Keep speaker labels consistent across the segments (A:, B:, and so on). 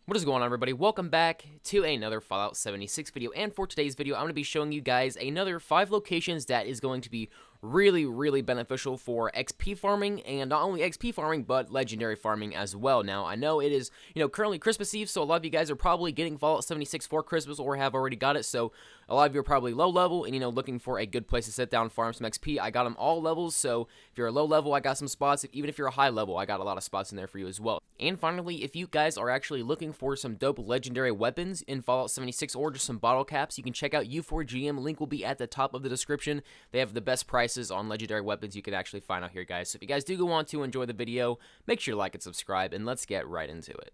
A: What is going on, everybody? Welcome back to another Fallout 76 video, and for today's video I'm going to be showing you guys another 5 locations that is going to be really beneficial for XP farming, and not only XP farming but legendary farming as well. Now I know it is currently Christmas Eve, so a lot of you guys are probably getting Fallout 76 for Christmas or have already got it, so a lot of you are probably low level and looking for a good place to sit down and farm some XP. I got them all levels, so if you're a low level I got some spots. Even if you're a high level I got a lot of spots in there for you as well. And finally, if you guys are actually looking for some dope legendary weapons in Fallout 76 or just some bottle caps, you can check out U4GM. Link will be at the top of the description. They have the best prices on legendary weapons you can actually find out here, guys. So if you guys do want to enjoy the video, make sure to like and subscribe, and let's get right into it.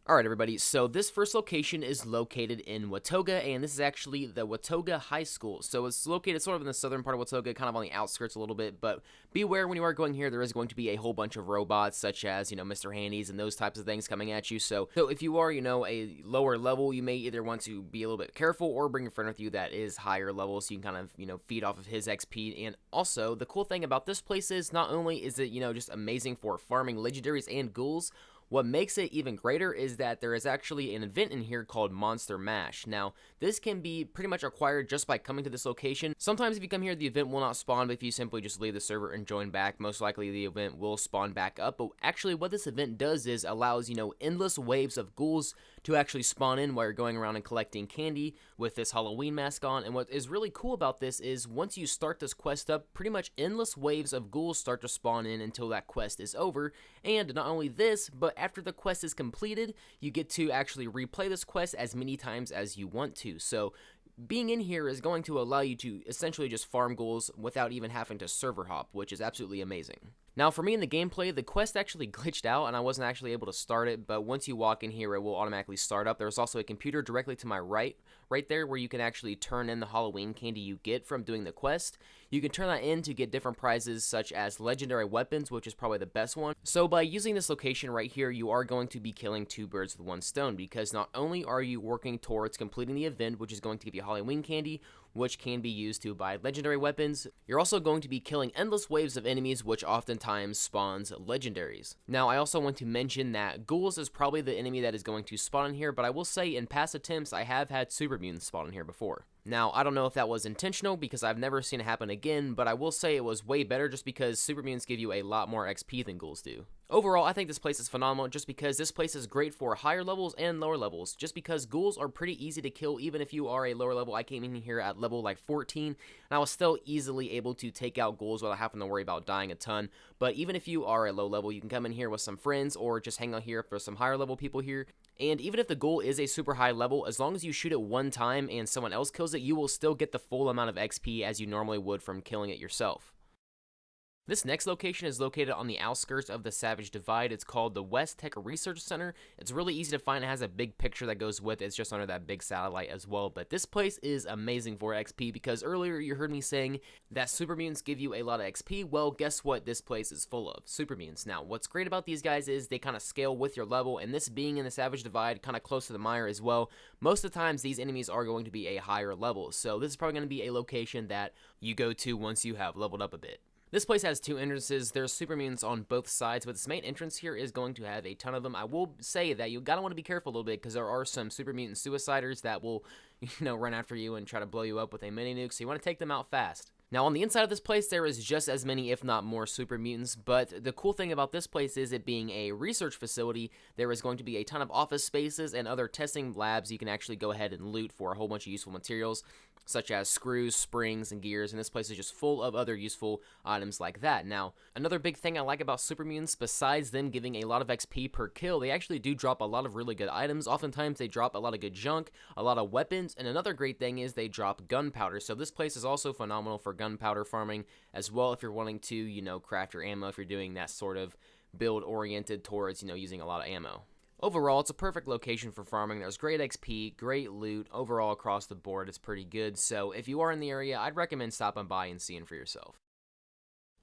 A: Alright, everybody, so this first location is located in Watauga, and this is actually the Watauga High School. So it's located sort of in the southern part of Watauga, kind of on the outskirts a little bit, but beware when you are going here, there is going to be a whole bunch of robots, such as, Mr. Handies and those types of things coming at you. So if you are, a lower level, you may either want to be a little bit careful or bring a friend with you that is higher level, so you can kind of, feed off of his XP. And also, the cool thing about this place is not only is it, just amazing for farming legendaries and ghouls, what makes it even greater is that there is actually an event in here called Monster Mash. Now, this can be pretty much acquired just by coming to this location. Sometimes if you come here, the event will not spawn, but if you simply just leave the server and join back, most likely the event will spawn back up. But actually what this event does is allows, endless waves of ghouls to actually spawn in while you're going around and collecting candy with this Halloween mask on. And what is really cool about this is once you start this quest up, pretty much endless waves of ghouls start to spawn in until that quest is over. And not only this, but after the quest is completed, you get to actually replay this quest as many times as you want to. So being in here is going to allow you to essentially just farm ghouls without even having to server hop, which is absolutely amazing. Now, for me in the gameplay, the quest actually glitched out and I wasn't actually able to start it, but once you walk in here, it will automatically start up. There's also a computer directly to my right there, where you can actually turn in the Halloween candy you get from doing the quest. You can turn that in to get different prizes, such as legendary weapons, which is probably the best one. So by using this location right here, you are going to be killing 2 birds with 1 stone, because not only are you working towards completing the event, which is going to give you Halloween candy, which can be used to buy legendary weapons, you're also going to be killing endless waves of enemies, which oftentimes spawns legendaries. Now, I also want to mention that ghouls is probably the enemy that is going to spawn in here, but I will say in past attempts, I have had super mutants spawn in here before. Now, I don't know if that was intentional because I've never seen it happen again, but I will say it was way better just because super mutants give you a lot more XP than ghouls do. Overall, I think this place is phenomenal just because this place is great for higher levels and lower levels, just because ghouls are pretty easy to kill even if you are a lower level. I came in here at level like 14 and I was still easily able to take out ghouls without having to worry about dying a ton. But even if you are a low level, you can come in here with some friends or just hang out here for some higher level people here. And even if the ghoul is a super high level, as long as you shoot it one time and someone else kills it, you will still get the full amount of XP as you normally would from killing it yourself. This next location is located on the outskirts of the Savage Divide. It's called the West Tech Research Center. It's really easy to find. It has a big picture that goes with it. It's just under that big satellite as well. But this place is amazing for XP because earlier you heard me saying that super mutants give you a lot of XP. Well, guess what? This place is full of super mutants. Now, what's great about these guys is they kind of scale with your level, and this being in the Savage Divide, kind of close to the mire as well, most of the times these enemies are going to be a higher level. So this is probably going to be a location that you go to once you have leveled up a bit. This place has 2 entrances. There's super mutants on both sides, but this main entrance here is going to have a ton of them. I will say that you gotta want to be careful a little bit because there are some super mutant suiciders that will, run after you and try to blow you up with a mini nuke, so you want to take them out fast. Now, on the inside of this place, there is just as many, if not more, super mutants, but the cool thing about this place is it being a research facility, there is going to be a ton of office spaces and other testing labs you can actually go ahead and loot for a whole bunch of useful materials, such as screws, springs, and gears, and this place is just full of other useful items like that. Now, another big thing I like about super mutants, besides them giving a lot of XP per kill, they actually do drop a lot of really good items. Oftentimes, they drop a lot of good junk, a lot of weapons, and another great thing is they drop gunpowder, so this place is also phenomenal for gunpowder farming as well if you're wanting to, craft your ammo, if you're doing that sort of build oriented towards, using a lot of ammo. Overall, it's a perfect location for farming. There's great XP, great loot. Overall, across the board, it's pretty good. So if you are in the area, I'd recommend stopping by and seeing for yourself.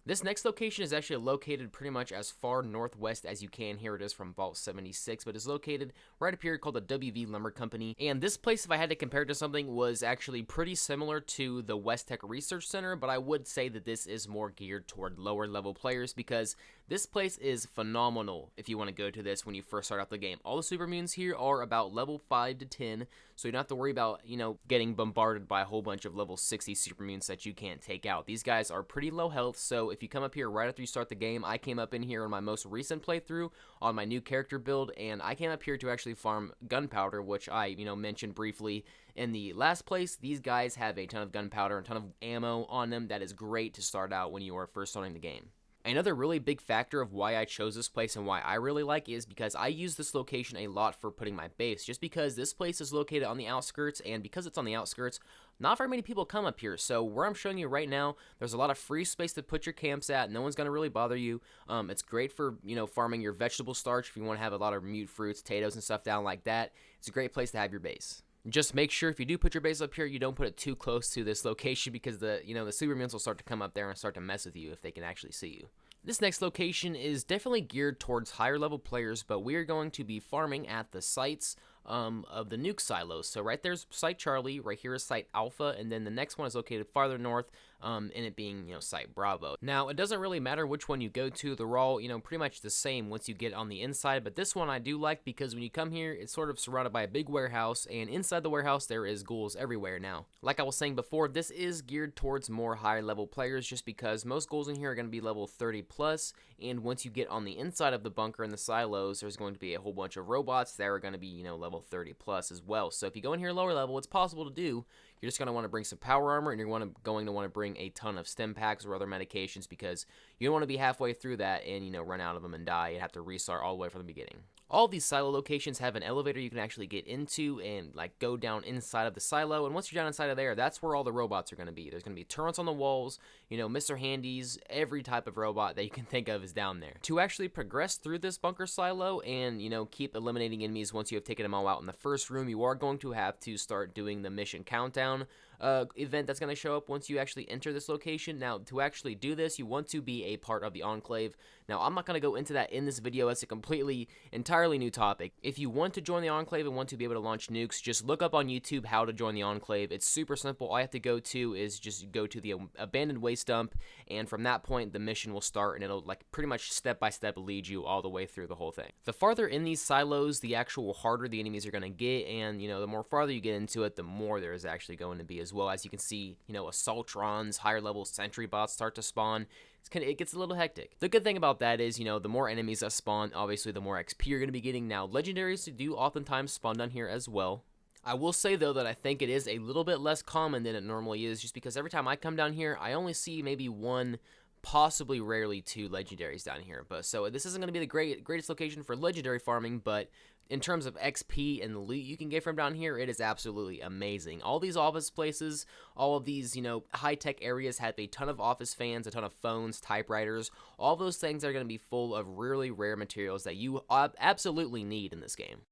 A: This next location is actually located pretty much as far northwest as you can. Here it is from Vault 76, but it's located right up here called the WV Lumber Company. And this place, if I had to compare it to something, was actually pretty similar to the West Tech Research Center, but I would say that this is more geared toward lower level players because this place is phenomenal if you want to go to this when you first start out the game. All the super mutants here are about level 5 to 10, so you don't have to worry about, getting bombarded by a whole bunch of level 60 super mutants that you can't take out. These guys are pretty low health, so if you come up here right after you start the game, I came up in here in my most recent playthrough on my new character build, and I came up here to actually farm gunpowder, which I, mentioned briefly in the last place. These guys have a ton of gunpowder and a ton of ammo on them. That is great to start out when you are first starting the game. Another really big factor of why I chose this place and why I really like is because I use this location a lot for putting my base, just because this place is located on the outskirts, and because it's on the outskirts, not very many people come up here. So where I'm showing you right now, there's a lot of free space to put your camps at. No one's going to really bother you. It's great for, farming your vegetable starch if you want to have a lot of mute fruits, potatoes, and stuff down like that. It's a great place to have your base. Just make sure if you do put your base up here, you don't put it too close to this location because the super mutants will start to come up there and start to mess with you if they can actually see you. This next location is definitely geared towards higher level players, but we are going to be farming at the sites of the nuke silos. So right there's Site Charlie, right here is Site Alpha, and then the next one is located farther north, and it being, Site Bravo. Now, it doesn't really matter which one you go to. They're all, pretty much the same once you get on the inside, but this one I do like because when you come here, it's sort of surrounded by a big warehouse, and inside the warehouse, there is ghouls everywhere now. Like I was saying before, this is geared towards more higher level players just because most ghouls in here are going to be level 30 plus, and once you get on the inside of the bunker and the silos, there's going to be a whole bunch of robots that are going to be, level 30 plus as well. So if you go in here lower level, it's possible to do. You're just going to want to bring some power armor, and you're going to want to bring a ton of stim packs or other medications because you don't want to be halfway through that and, run out of them and die and have to restart all the way from the beginning. All these silo locations have an elevator you can actually get into and go down inside of the silo, and once you're down inside of there, that's where all the robots are going to be. There's going to be turrets on the walls, Mr. Handies, every type of robot that you can think of is down there. To actually progress through this bunker silo and, keep eliminating enemies once you have taken them all out in the first room, you are going to have to start doing the mission countdown event that's going to show up once you actually enter this location. Now, to actually do this, you want to be a part of the Enclave. Now, I'm not going to go into that in this video. It's a entirely new topic. If you want to join the Enclave and want to be able to launch nukes, just look up on YouTube how to join the Enclave. It's super simple. All you have to go to is just go to the abandoned waste dump, and from that point, the mission will start, and it'll pretty much step by step lead you all the way through the whole thing. The farther in these silos, the actual harder the enemies are going to get, and the more farther you get into it, the more there is actually going to be as well. As you can see, assaultrons, higher level sentry bots start to spawn. It gets a little hectic. The good thing about that is, the more enemies that spawn, obviously the more XP you're going to be getting. Now, legendaries do oftentimes spawn down here as well. I will say, though, that I think it is a little bit less common than it normally is, just because every time I come down here, I only see maybe one, possibly rarely two legendaries down here. But so this isn't going to be the greatest location for legendary farming, but in terms of XP and the loot you can get from down here, it is absolutely amazing. All these office places, all of these, high-tech areas have a ton of office fans, a ton of phones, typewriters. All those things are going to be full of really rare materials that you absolutely need in this game.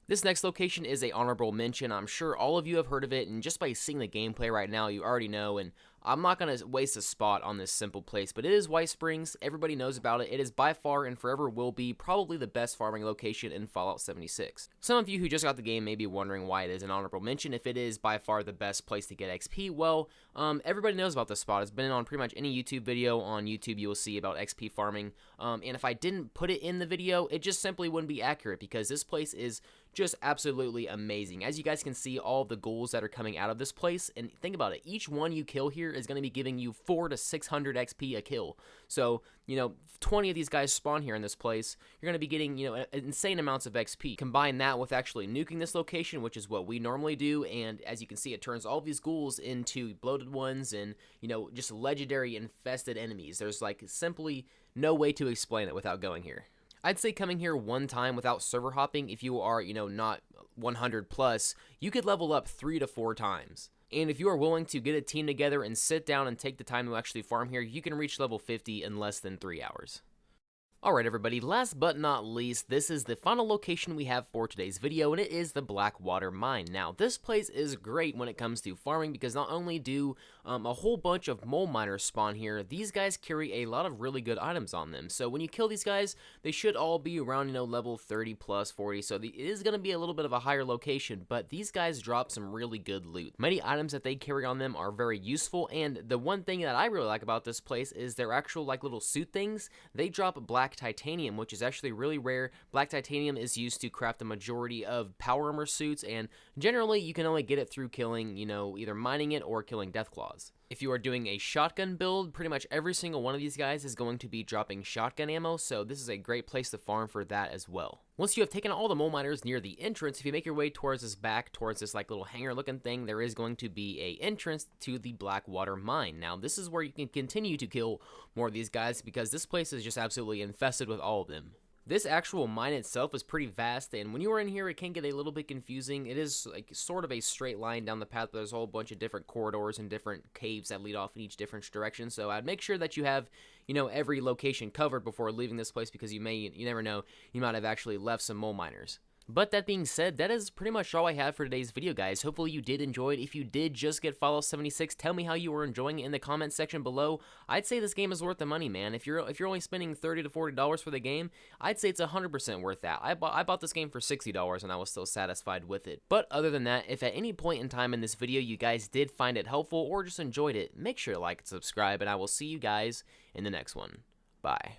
A: This next location is a honorable mention. I'm sure all of you have heard of it, and just by seeing the gameplay right now, you already know, and I'm not going to waste a spot on this simple place, but it is White Springs. Everybody knows about it. It is by far and forever will be probably the best farming location in Fallout 76. Some of you who just got the game may be wondering why it is an honorable mention if it is by far the best place to get XP. Well, everybody knows about this spot. It's been on pretty much any YouTube video on YouTube you will see about XP farming, and if I didn't put it in the video, it just simply wouldn't be accurate because this place is just absolutely amazing. As you guys can see, all the ghouls that are coming out of this place, and think about it, each one you kill here is going to be giving you 400 to 600 XP a kill. So, 20 of these guys spawn here in this place, you're going to be getting, insane amounts of XP. Combine that with actually nuking this location, which is what we normally do, and as you can see, it turns all these ghouls into bloated ones and, just legendary infested enemies. There's, simply no way to explain it without going here. I'd say coming here one time without server hopping, if you are, not 100 plus, you could level up 3 to 4 times. And if you are willing to get a team together and sit down and take the time to actually farm here, you can reach level 50 in less than 3 hours. Alright everybody, last but not least, this is the final location we have for today's video, and it is the Blackwater Mine. Now, this place is great when it comes to farming because not only do a whole bunch of mole miners spawn here, these guys carry a lot of really good items on them. So when you kill these guys, they should all be around, level 30 plus 40, so it is going to be a little bit of a higher location, but these guys drop some really good loot. Many items that they carry on them are very useful, and the one thing that I really like about this place is their actual little suit things. They drop black titanium, which is actually really rare. Black titanium is used to craft the majority of power armor suits, and generally you can only get it through killing, either mining it or killing deathclaws. If you are doing a shotgun build, pretty much every single one of these guys is going to be dropping shotgun ammo, so this is a great place to farm for that as well. Once you have taken all the mole miners near the entrance, if you make your way towards this back, towards this little hangar looking thing, there is going to be a entrance to the Blackwater Mine. Now this is where you can continue to kill more of these guys because this place is just absolutely infested with all of them. This actual mine itself is pretty vast, and when you are in here, it can get a little bit confusing. It is sort of a straight line down the path, but there's a whole bunch of different corridors and different caves that lead off in each different direction. So I'd make sure that you have, every location covered before leaving this place because you never know, you might have actually left some mole miners. But that being said, that is pretty much all I have for today's video, guys. Hopefully you did enjoy it. If you did just get Follow 76, tell me how you were enjoying it in the comment section below. I'd say this game is worth the money, man. If you're only spending $30 to $40 for the game, I'd say it's 100% worth that. I bought this game for $60 and I was still satisfied with it. But other than that, if at any point in time in this video you guys did find it helpful or just enjoyed it, make sure to like and subscribe, and I will see you guys in the next one. Bye.